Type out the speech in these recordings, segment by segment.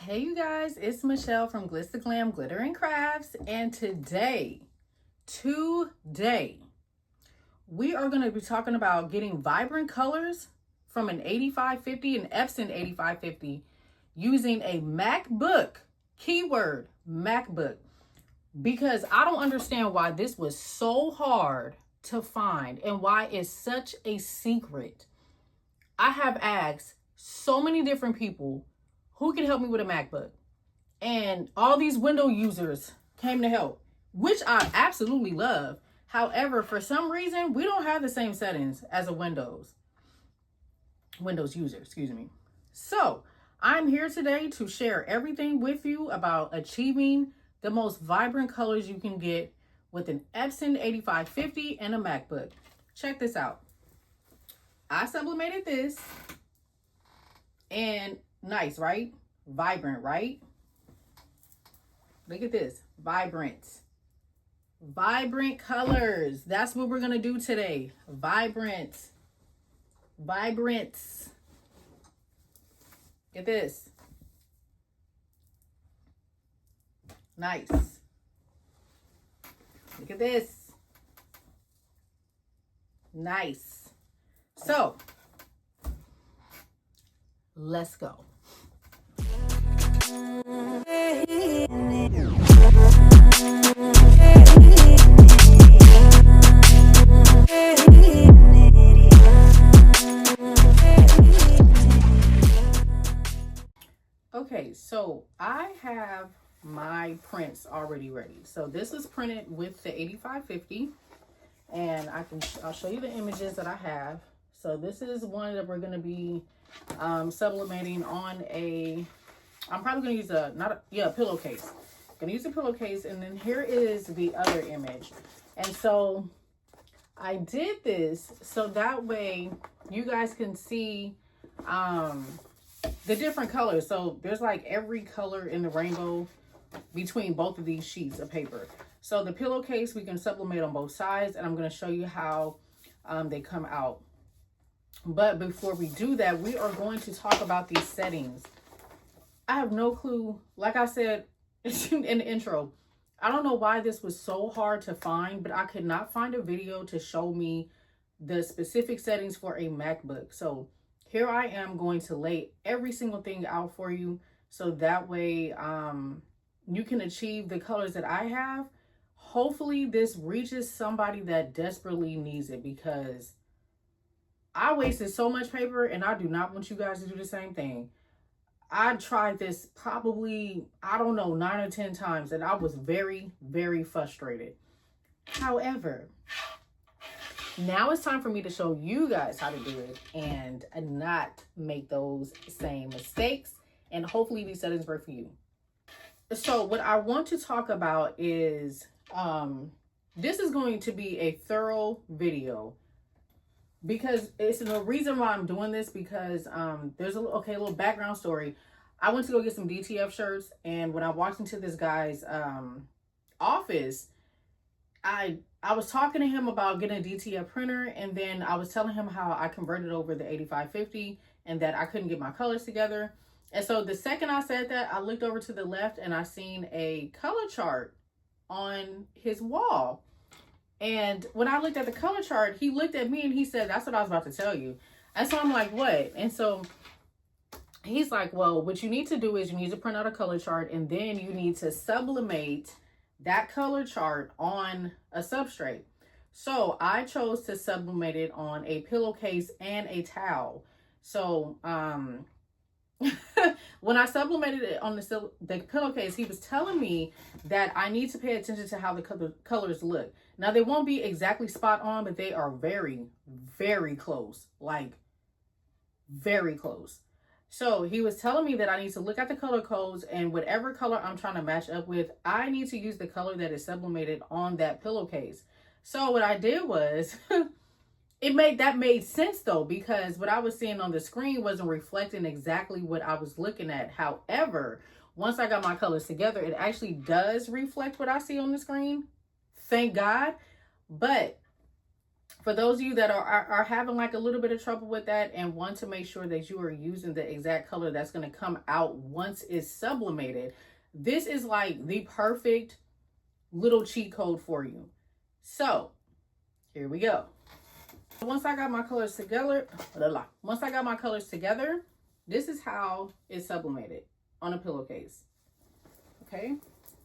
Hey you guys, it's Michelle from Glitz to Glam Glitter and Crafts, and today we are going to be talking about getting vibrant colors from an 8550, an Epson 8550, using a MACBOOK, keyword MACBOOK, because I don't understand why this was so hard to find and why it's such a secret. I have asked so many different people who can help me with a MacBook, and all these window users came to help, which I absolutely love. However, for some reason, we don't have the same settings as a Windows user, excuse me. So I'm here today to share everything with you about achieving the most vibrant colors you can get with an Epson 8550 and a MacBook. Check this out. I sublimated this, and nice, right? Vibrant, right? Look at this. Vibrant colors. That's what we're gonna do today. Vibrant. Get this. Nice. Look at this. Nice. So let's go. Okay, so I have my prints already ready. So this is printed with the 8550, and I'll show you the images that I have. So this is one that we're going to be sublimating on I'm probably going to use a pillowcase. I'm going to use a pillowcase, and then here is the other image. And so I did this so that way you guys can see the different colors. So there's like every color in the rainbow between both of these sheets of paper. So the pillowcase, we can sublimate on both sides, and I'm going to show you how they come out. But before we do that, we are going to talk about these settings. I have no clue. Like I said in the intro, I don't know why this was so hard to find, but I could not find a video to show me the specific settings for a MacBook. So here I am going to lay every single thing out for you, so that way you can achieve the colors that I have. Hopefully this reaches somebody that desperately needs it, because I wasted so much paper, and I do not want you guys to do the same thing. I tried this probably, I don't know, 9 or 10 times, and I was very, very frustrated. However, now it's time for me to show you guys how to do it and not make those same mistakes. And hopefully these settings work for you. So what I want to talk about is, this is going to be a thorough video, because it's the reason why I'm doing this, because there's a little background story. I went to go get some DTF shirts, and when I walked into this guy's office, I was talking to him about getting a DTF printer, and then I was telling him how I converted over the 8550 and that I couldn't get my colors together. And so the second I said that, I looked over to the left and I seen a color chart on his wall. And when I looked at the color chart, he looked at me and he said, "That's what I was about to tell you." And so I'm like, "What?" And so he's like, "Well, what you need to do is you need to print out a color chart, and then you need to sublimate that color chart on a substrate." So I chose to sublimate it on a pillowcase and a towel. So when I sublimated it on the pillowcase, he was telling me that I need to pay attention to how the colors look. Now, they won't be exactly spot on, but they are very, very close. Like, very close. So he was telling me that I need to look at the color codes, and whatever color I'm trying to match up with, I need to use the color that is sublimated on that pillowcase. So what I did was, that made sense though, because what I was seeing on the screen wasn't reflecting exactly what I was looking at. However, once I got my colors together, it actually does reflect what I see on the screen. Thank God. But For those of you that are having like a little bit of trouble with that and want to make sure that you are using the exact color that's going to come out once it's sublimated, this is like the perfect little cheat code for you. So here we go. Once I got my colors together, this is how it's sublimated on a pillowcase. Okay.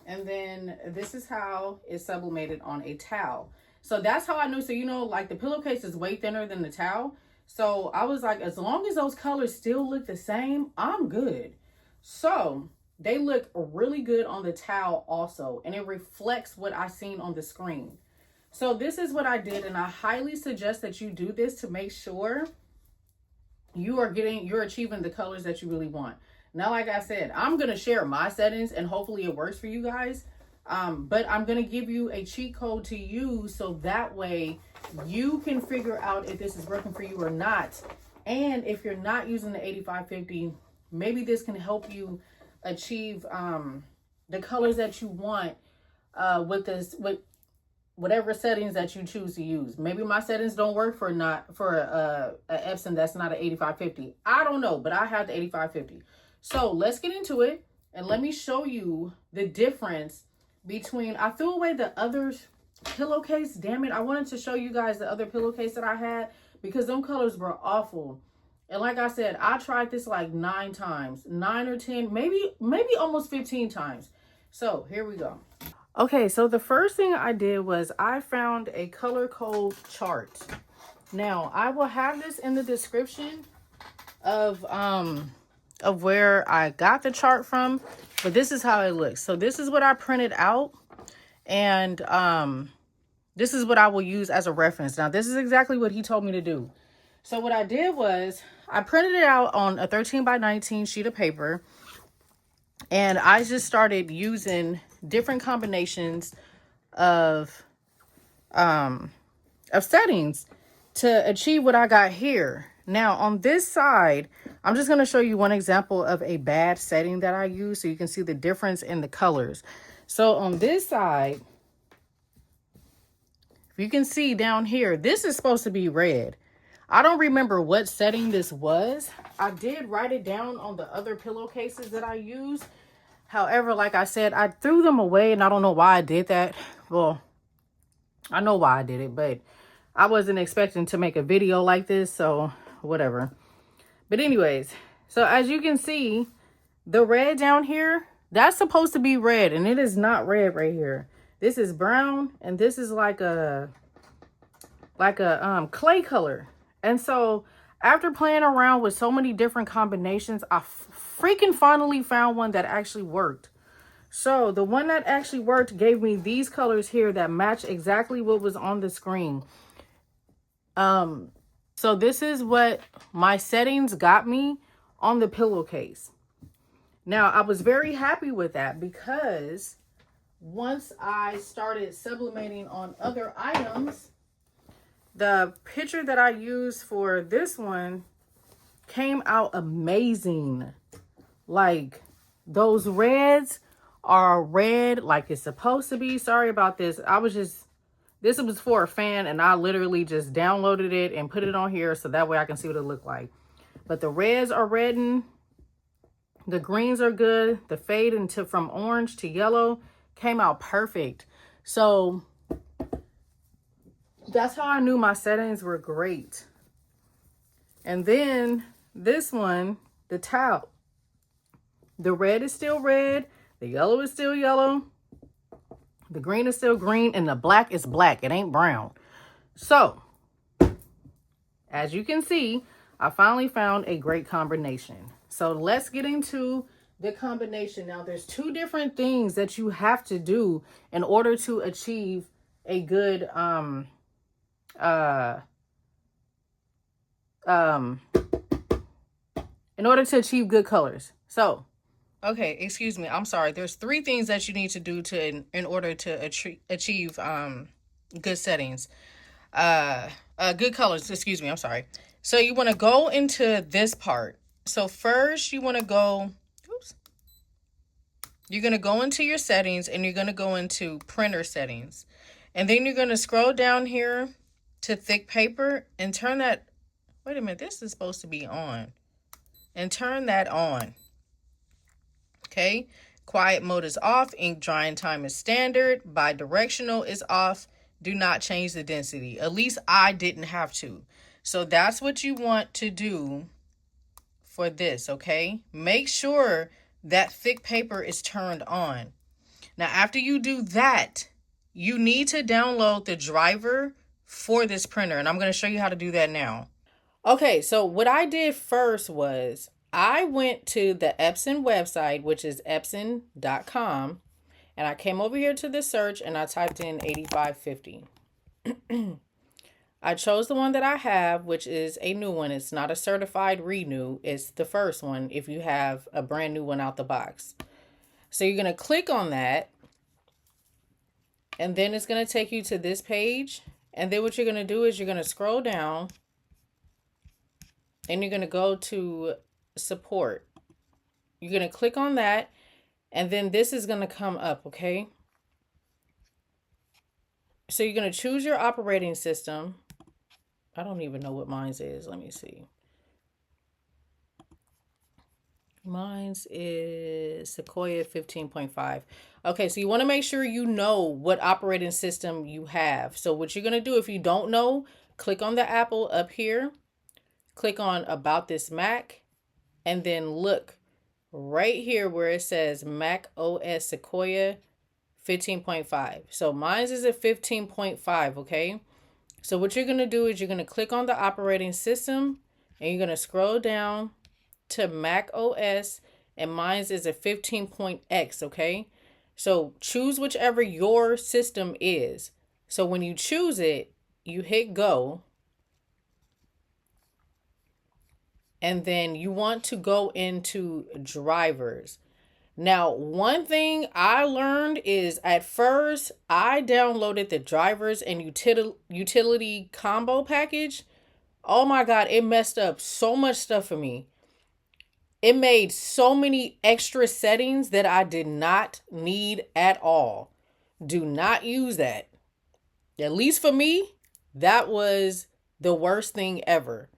And then this is how it's sublimated on a towel. So that's how I knew. So, you know, like the pillowcase is way thinner than the towel. So I was like, as long as those colors still look the same, I'm good. So they look really good on the towel also. And it reflects what I seen on the screen. So this is what I did. And I highly suggest that you do this to make sure you're achieving the colors that you really want. Now, like I said, I'm going to share my settings and hopefully it works for you guys. But I'm going to give you a cheat code to use so that way you can figure out if this is working for you or not. And if you're not using the 8550, maybe this can help you achieve the colors that you want with whatever settings that you choose to use. Maybe my settings don't work for a Epson that's not an 8550. I don't know, but I have the 8550. So let's get into it and let me show you the difference between, I threw away the other pillowcase. Damn it. I wanted to show you guys the other pillowcase that I had because them colors were awful. And like I said, I tried this like 9 times, 9 or 10, maybe almost 15 times. So here we go. Okay. So the first thing I did was I found a color code chart. Now I will have this in the description of where I got the chart from, but this is how it looks. So this is what I printed out, and this is what I will use as a reference. Now this is exactly what he told me to do. So what I did was I printed it out on a 13x19 sheet of paper, and I just started using different combinations of settings to achieve what I got here. Now on this side, I'm just going to show you one example of a bad setting that I use so you can see the difference in the colors. So on this side, if you can see down here, this is supposed to be red. I don't remember what setting this was. I did write it down on the other pillowcases that I used. However, like I said, I threw them away and I don't know why I did that. Well, I know why I did it, but I wasn't expecting to make a video like this, so whatever. But anyways, so as you can see, the red down here, that's supposed to be red, and it is not red right here. This is brown, and this is like a clay color. And so after playing around with so many different combinations, I freaking finally found one that actually worked. So the one that actually worked gave me these colors here that match exactly what was on the screen. So this is what my settings got me on the pillowcase. Now, I was very happy with that because once I started sublimating on other items, the picture that I used for this one came out amazing. Like, those reds are red like it's supposed to be. Sorry about this. This was for a fan, and I literally just downloaded it and put it on here so that way I can see what it looked like. But the reds are reddened. The greens are good. The fade from orange to yellow came out perfect. So that's how I knew my settings were great. And then this one, the towel. The red is still red. The yellow is still yellow. The green is still green, and the black is black. It ain't brown. So, as you can see, I finally found a great combination. So let's get into the combination. Now, there's 2 different things that you have to do in order to achieve a good, in order to achieve good colors. So, okay, excuse me. I'm sorry. There's 3 things that you need to do in order to achieve good settings. Good colors. Excuse me. I'm sorry. So you want to go into this part. So first you want to go. You're going to go into your settings, and you're going to go into printer settings, and then you're going to scroll down here to thick paper and turn that, wait a minute, this is supposed to be on. And turn that on. Okay, quiet mode is off, ink drying time is standard, bi-directional is off, do not change the density. At least I didn't have to. So that's what you want to do for this, okay? Make sure that thick paper is turned on. Now, after you do that, you need to download the driver for this printer, and I'm going to show you how to do that now. Okay, so what I did first was I went to the Epson website, which is Epson.com, and I came over here to the search and I typed in 8550. I chose the one that I have, which is a new one. It's not a certified renew. It's the first one if you have a brand new one out the box. So you're going to click on that, and then it's going to take you to this page. And then what you're going to do is you're going to scroll down, and you're going to go to support. You're going to click on that, and then this is going to come up, okay? So you're going to choose your operating system. I don't even know what mine's is. Let me see. Mine's is Sequoia 15.5. Okay, so you want to make sure you know what operating system you have. So what you're going to do, if you don't know, click on the Apple up here. Click on About This Mac. And then look right here where it says Mac OS Sequoia 15.5. So mine's is a 15.5, okay? So what you're going to do is you're going to click on the operating system, and you're going to scroll down to Mac OS, and mine's is a 15.x, okay? So choose whichever your system is. So when you choose it, you hit go, and then you want to go into drivers. Now, one thing I learned is at first I downloaded the drivers and utility combo package. Oh my God, it messed up so much stuff for me. It made so many extra settings that I did not need at all. Do not use that. At least for me, that was the worst thing ever.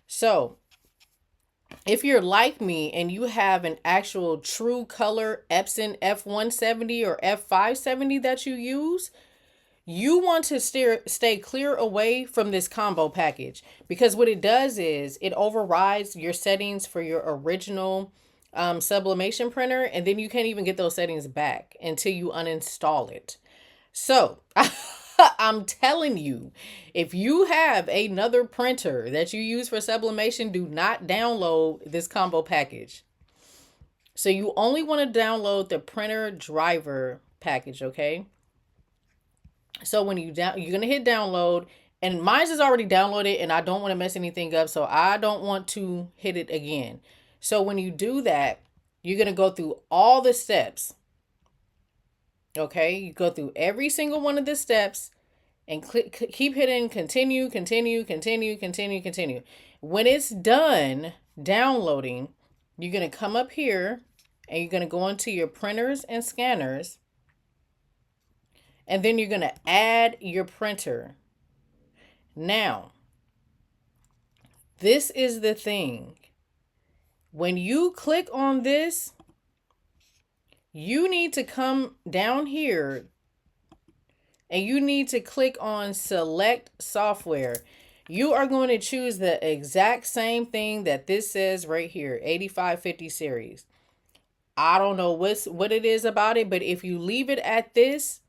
So if you're like me and you have an actual true color Epson F170 or F570 that you use, you want to stay clear away from this combo package, because what it does is it overrides your settings for your original sublimation printer, and then you can't even get those settings back until you uninstall it. So I'm telling you, if you have another printer that you use for sublimation, do not download this combo package. So you only want to download the printer driver package, okay? So when you're going to hit download, and mine is already downloaded and I don't want to mess anything up, so I don't want to hit it again. So when you do that, you're going to go through all the steps. Okay, you go through every single one of the steps and keep hitting continue, continue, continue, continue, continue. When it's done downloading, you're going to come up here and you're going to go into your printers and scanners. And then you're going to add your printer. Now, this is the thing. When you click on this, you need to come down here and you need to click on select software. You are going to choose the exact same thing that this says right here, 8550 series. I don't know what it is about it, but if you leave it at this,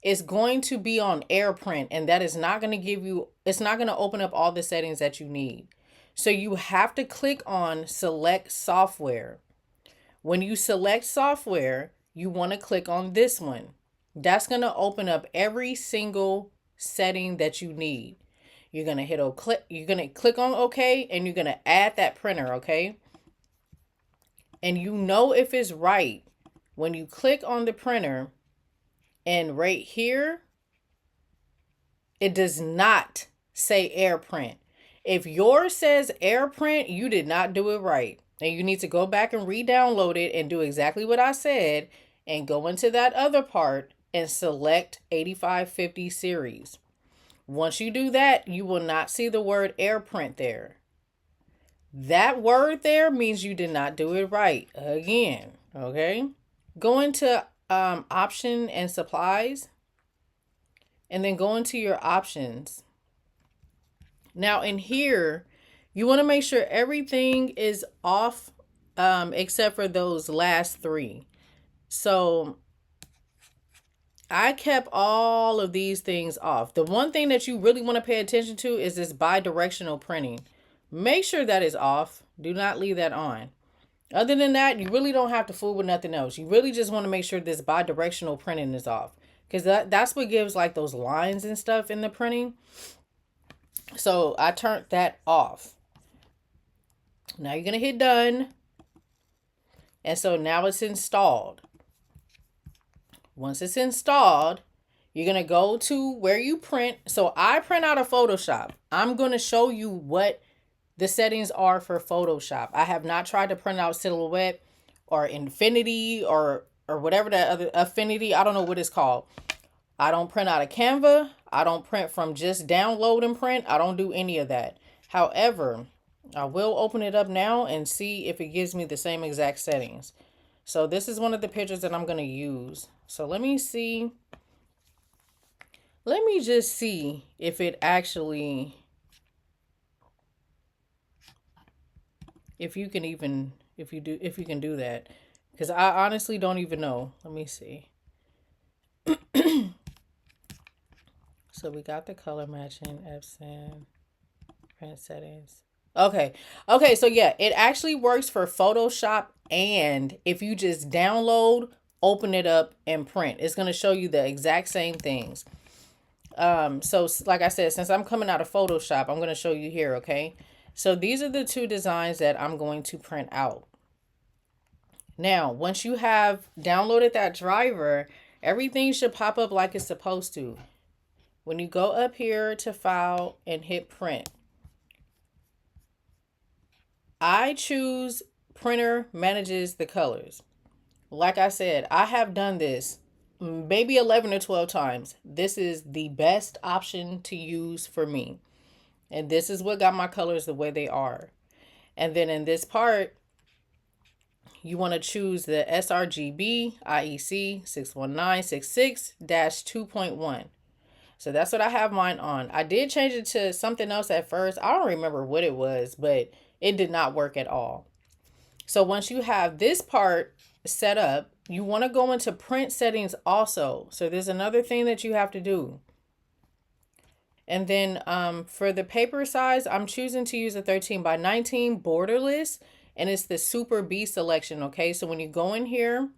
it's going to be on AirPrint, and that is not going to give you, it's not going to open up all the settings that you need. So you have to click on select software. When you select software, you want to click on this one. That's going to open up every single setting that you need. You're going to click on OK, and you're going to add that printer, okay? And you know if it's right when you click on the printer, and right here, it does not say AirPrint. If yours says AirPrint, you did not do it right. And you need to go back and re-download it and do exactly what I said and go into that other part and select 8550 series. Once you do that, you will not see the word AirPrint there. That word there means you did not do it right again. Okay. Go into option and supplies, and then go into your options. Now in here, you want to make sure everything is off except for those last three. So I kept all of these things off. The one thing that you really want to pay attention to is this bi-directional printing. Make sure that is off. Do not leave that on. Other than that, you really don't have to fool with nothing else. You really just want to make sure this bi-directional printing is off. Because that's what gives like those lines and stuff in the printing. So I turned that off. Now you're going to hit done. And so now it's installed. Once it's installed, you're going to go to where you print. So I print out of Photoshop. I'm going to show you what the settings are for Photoshop. I have not tried to print out Silhouette or Infinity or whatever that other Affinity. I don't know what it's called. I don't print out of Canva. I don't print from just download and print. I don't do any of that. However, I will open it up now and see if it gives me the same exact settings. So this is one of the pictures that I'm going to use. So let me see. Let me just see if it actually, if you can do that. Because I honestly don't even know. Let me see. So we got the color matching, Epson, print settings. Okay. So yeah, it actually works for Photoshop, and if you just download, open it up and print, it's going to show you the exact same things. So like I said, since I'm coming out of Photoshop, I'm going to show you here. Okay. So these are the two designs that I'm going to print out. Now, once you have downloaded that driver, everything should pop up like it's supposed to. When you go up here to file and hit print, I choose printer manages the colors. Like I said, I have done this maybe 11 or 12 times. This is the best option to use for me. And this is what got my colors the way they are. And then in this part, you want to choose the sRGB IEC 61966-2.1. So that's what I have mine on. I did change it to something else at first. I don't remember what it was, but it did not work at all. So once you have this part set up, you want to go into print settings also. So there's another thing that you have to do. And then for the paper size, I'm choosing to use a 13x19 borderless, and it's the Super B selection. Okay, so when you go in here,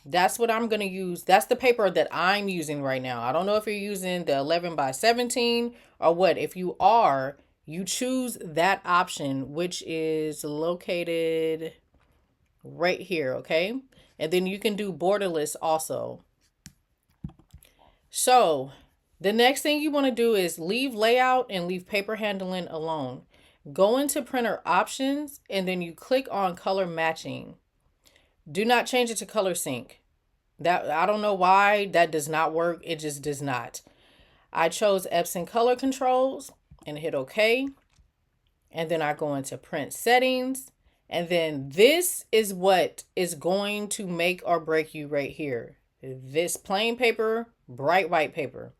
that's what I'm going to use. That's the paper that I'm using right now. I don't know if you're using the 11x17 or what. If you are, you choose that option, which is located right here. Okay, and then you can do borderless also. So the next thing you want to do is leave layout and leave paper handling alone. Go into printer options, and then you click on color matching. Do not change it to color sync. That, I don't know why that does not work. It just does not. I chose Epson color controls and hit OK. And then I go into print settings. And then this is what is going to make or break you right here. This plain paper, bright white paper.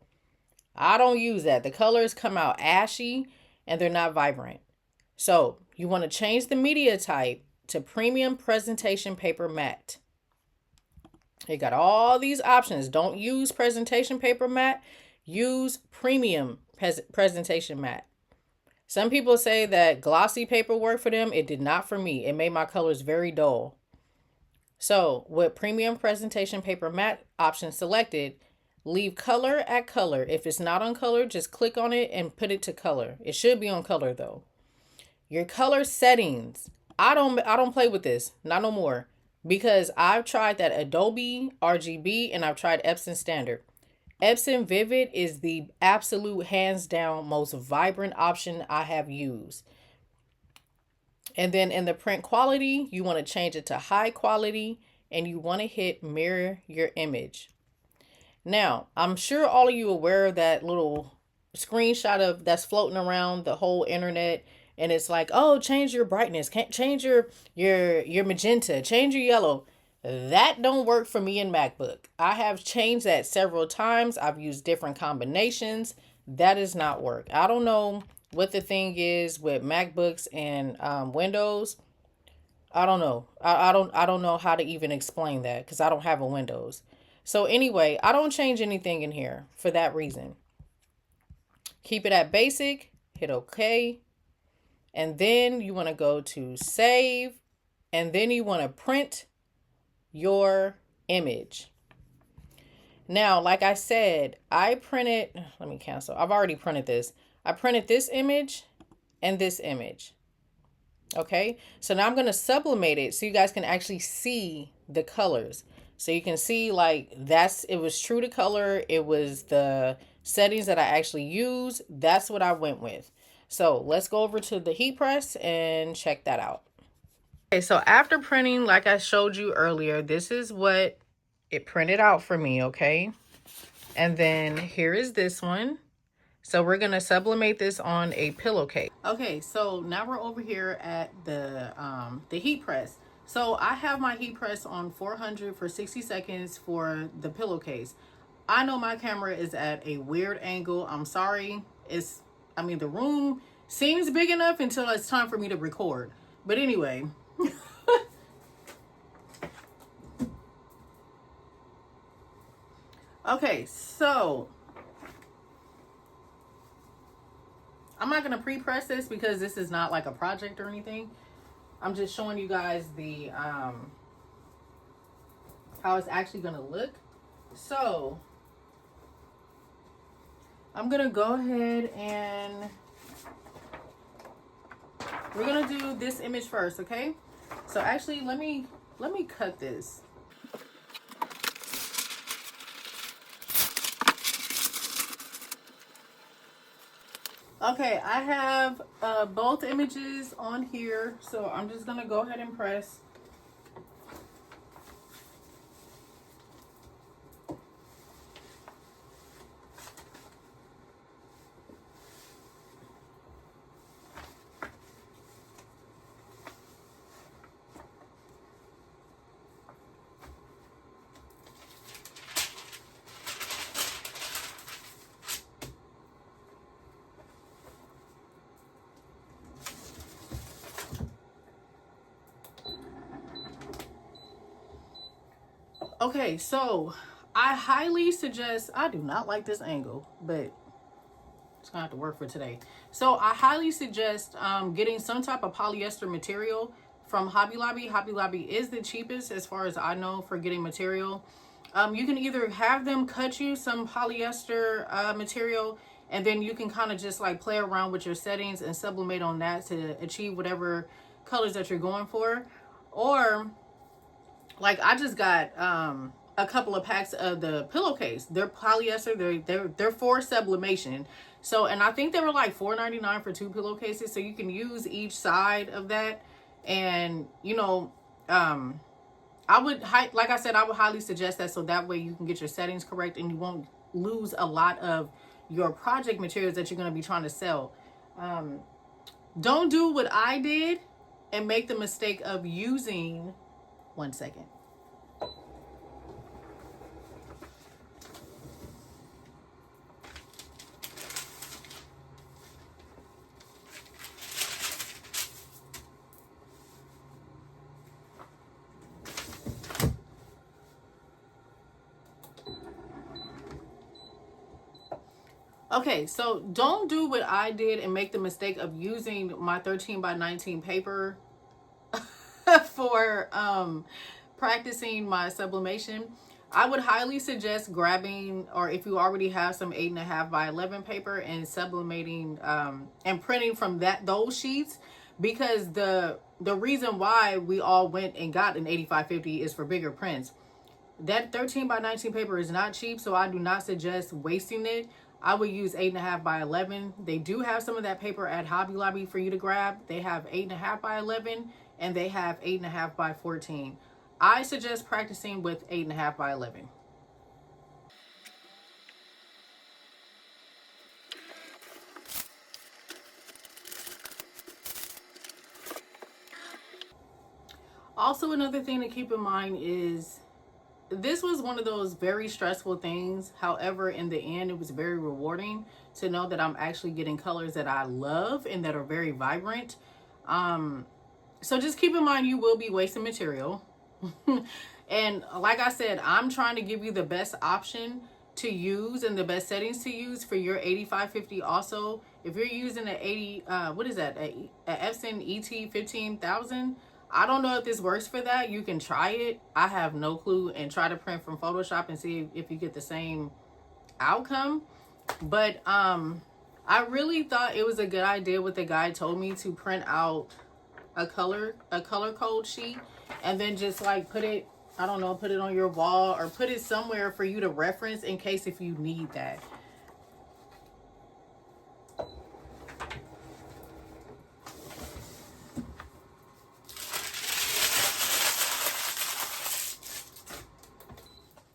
I don't use that. The colors come out ashy and they're not vibrant. So you want to change the media type to premium presentation paper matte. You got all these options. Don't use presentation paper matte. Use premium presentation matte. Some people say that glossy paper worked for them. It did not for me. It made my colors very dull. So with premium presentation paper matte option selected, leave color at color. If it's not on color, just click on it and put it to color. It should be on color though. Your color settings. I don't play with this. Not no more. Because I've tried that Adobe RGB and I've tried Epson Standard. Epson Vivid is the absolute hands down most vibrant option I have used. And then in the print quality, you want to change it to high quality and you want to hit mirror your image. Now, I'm sure all of you are aware of that little screenshot of that's floating around the whole internet, and it's like, oh, change your brightness, can't change your magenta, change your yellow. That don't work for me in MacBook. I have changed that several times. I've used different combinations. That does not work. I don't know what the thing is with MacBooks and Windows. I don't know. I don't know how to even explain that because I don't have a Windows. So anyway, I don't change anything in here for that reason. Keep it at basic, hit OK, and then you want to go to save, and then you want to print your image. Now, like I said, I printed, let me cancel. I've already printed this. I printed this image and this image. Okay, so now I'm going to sublimate it so you guys can actually see the colors. So you can see like it was true to color. It was the settings that I actually used. That's what I went with. So let's go over to the heat press and check that out. Okay, so after printing, like I showed you earlier, this is what it printed out for me, okay? And then here is this one. So we're going to sublimate this on a pillowcase. Okay, so now we're over here at the heat press. So I have my heat press on 400 for 60 seconds for the pillowcase. I know my camera is at a weird angle. I'm sorry. The room seems big enough until it's time for me to record. But anyway. Okay, so I'm not going to pre-press this because this is not like a project or anything. I'm just showing you guys the how it's actually going to look. So I'm going to go ahead and we're going to do this image first, okay? So actually, let me cut this. Okay, I have both images on here, so I'm just gonna go ahead and press. Okay, so I highly suggest, I do not like this angle, but it's gonna have to work for today. So I highly suggest getting some type of polyester material from Hobby Lobby. Hobby Lobby is the cheapest as far as I know for getting material. You can either have them cut you some polyester material, and then you can kind of just like play around with your settings and sublimate on that to achieve whatever colors that you're going for. Or like I just got a couple of packs of the pillowcase. They're polyester. They're for sublimation. So, and I think they were like $4.99 for 2 pillowcases. So you can use each side of that. And you know, like I said, I would highly suggest that, so that way you can get your settings correct and you won't lose a lot of your project materials that you're going to be trying to sell. Don't do what I did and make the mistake of using, one second. Okay, so don't do what I did and make the mistake of using my 13 by 19 paper for practicing my sublimation. I would highly suggest grabbing, or if you already have some 8.5 by 11 paper, and sublimating and printing from those sheets, because the reason why we all went and got an 8550 is for bigger prints. That 13 by 19 paper is not cheap, so I do not suggest wasting it. I would use 8.5 by 11. They do have some of that paper at Hobby Lobby for you to grab. They have 8.5 by 11 and they have 8.5 by 14. I suggest practicing with 8.5 by 11. Also, another thing to keep in mind is this was one of those very stressful things. However, in the end, it was very rewarding to know that I'm actually getting colors that I love and that are very vibrant. So just keep in mind, you will be wasting material. And like I said, I'm trying to give you the best option to use and the best settings to use for your 8550. Also, if you're using a Epson-8550, I don't know if this works for that. You can try it. I have no clue, and try to print from Photoshop and see if you get the same outcome. But I really thought it was a good idea what the guy told me, to print out a color code sheet and then just like put it, I don't know, put it on your wall or put it somewhere for you to reference in case if you need that.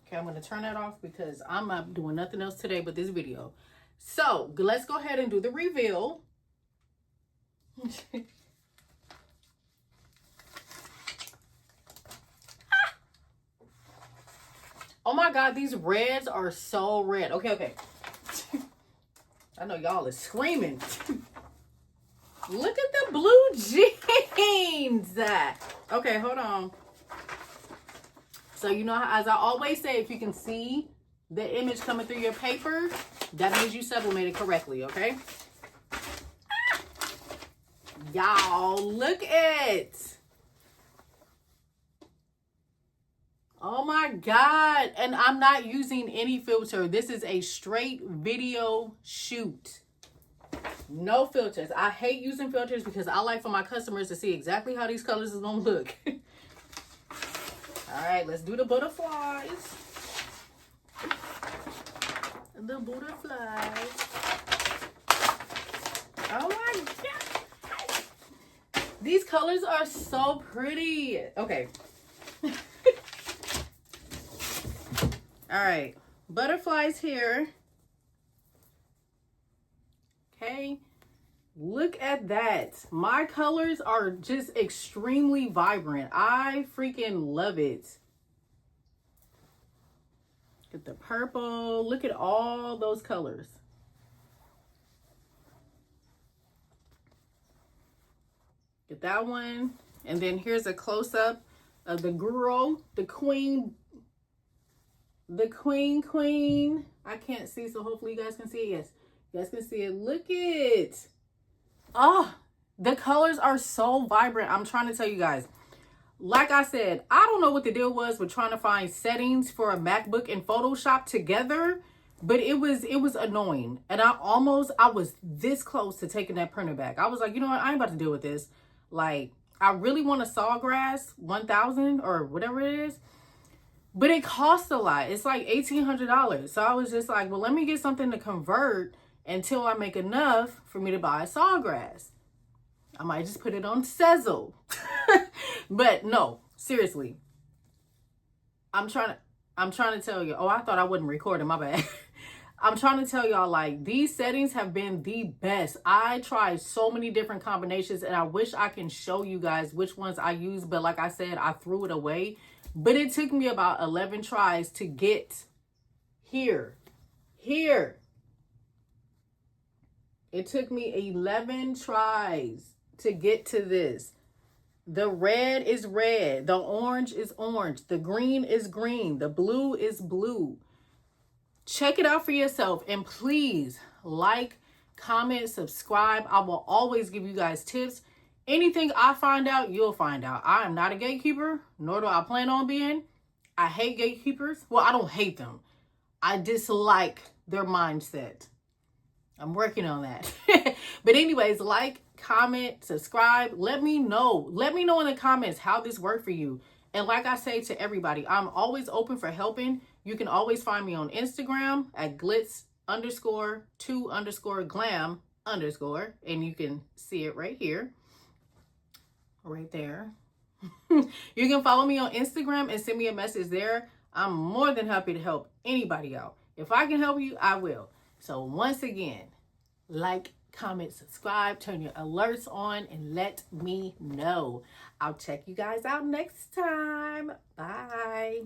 Okay, I'm going to turn that off because I'm not doing nothing else today but this video. So let's go ahead and do the reveal. Oh my God, these reds are so red. Okay. I know y'all are screaming. Look at the blue jeans. Okay, hold on. So you know, as I always say, if you can see the image coming through your paper, that means you sublimated correctly, okay? Y'all, look at. Oh my God. And I'm not using any filter. This is a straight video shoot. No filters. I hate using filters because I like for my customers to see exactly how these colors is going to look. All right, let's do the butterflies. The butterflies. Oh my God. These colors are so pretty. Okay. All right, butterflies here. Okay, look at that. My colors are just extremely vibrant. I freaking love it. Look at the purple. Look at all those colors. Get that one. And then here's a close-up of the girl, the queen. The queen. I can't see, so hopefully you guys can see it. Yes, you guys can see it. Look it. Oh, the colors are so vibrant. I'm trying to tell you guys. Like I said, I don't know what the deal was with trying to find settings for a MacBook and Photoshop together, but it was annoying. And I was this close to taking that printer back. I was like, you know what? I ain't about to deal with this. Like, I really want a Sawgrass 1000 or whatever it is. But it costs a lot. It's like $1,800. So I was just like, well, let me get something to convert until I make enough for me to buy a Sawgrass. I might just put it on Sezzle. But no, seriously. I'm trying to tell you. Oh, I thought I wasn't recording. My bad. I'm trying to tell y'all, like, these settings have been the best. I tried so many different combinations, and I wish I can show you guys which ones I use. But like I said, I threw it away. But it took me about 11 tries to get here. It took me 11 tries to get to this. The red is red. The orange is orange. The green is green. The blue is blue. Check it out for yourself. And please like, comment, subscribe. I will always give you guys tips. Anything I find out, you'll find out. I am not a gatekeeper, nor do I plan on being. I hate gatekeepers. Well, I don't hate them. I dislike their mindset. I'm working on that. But anyways, like, comment, subscribe. Let me know. Let me know in the comments how this worked for you. And like I say to everybody, I'm always open for helping. You can always find me on Instagram at glitz_2_glam_. And you can see it right here. Right there. You can follow me on Instagram and send me a message there. I'm more than happy to help anybody out. If I can help you, I will. So once again, like, comment, subscribe, turn your alerts on, and let me know. I'll check you guys out next time. Bye.